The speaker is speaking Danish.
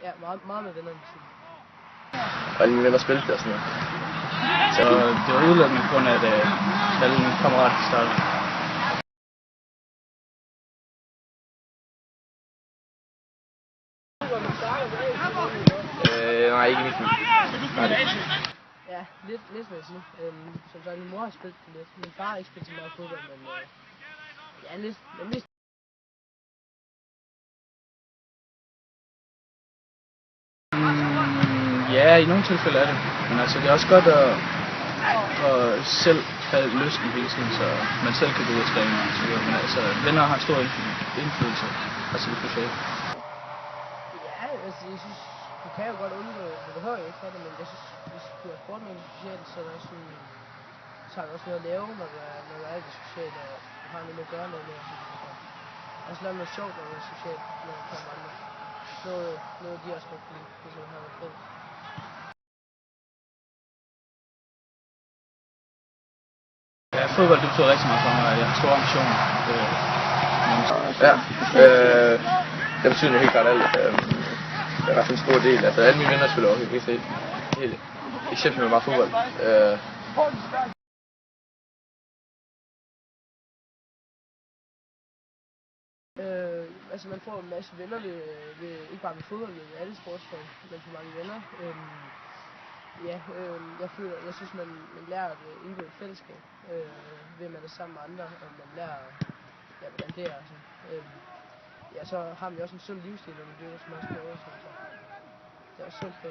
Ja, meget med vennerne. Og alle mine venner spillede det og sådan noget. Så det var udelukkende på grund af, at alle mine kammerater startede. Nej, ikke mit. Ja, lidt vil jeg sige. Som sagt, min mor har spillet det lidt. Min far har ikke spillet så meget fodbold, men ja, lidt. Men mest. Ja, i nogle tilfælde er det. Men altså, det er også godt at selv have lysten hele tiden, så man selv kan gå ud og træne og så videre. Men altså, venner har en stor indflydelse, altså det sociale. Ja, altså, jeg synes, du kan jo godt undgå, du behøver jo ikke have det, men jeg synes, hvis du har sport noget socialt, så er der også sådan, så har du også noget at lave, når du er i det sociale, og du har noget at gøre noget med. Også lave noget sjovt, når du er socialt, når du kommer andre. Noget de også godt kan lide, hvis man har noget fælles. Ja, fodbold det betyder rigtig meget for mig, og jeg har store ambitioner. Ja, det betyder jo helt klart alt. Det er i hvert fald en stor del. Altså alle mine venner spiller også helt exceptionelt meget fodbold. Altså man får en masse venner ved ikke bare ved fodbold, men alle sportsform, men for mange venner. Jeg synes man lærer at indgå et fællesskab, ved at man er sammen med andre, og man lærer, hvordan det er. Altså. Så har man jo også en sund livsstil, når man dyrker så meget sport, så det er også sundt for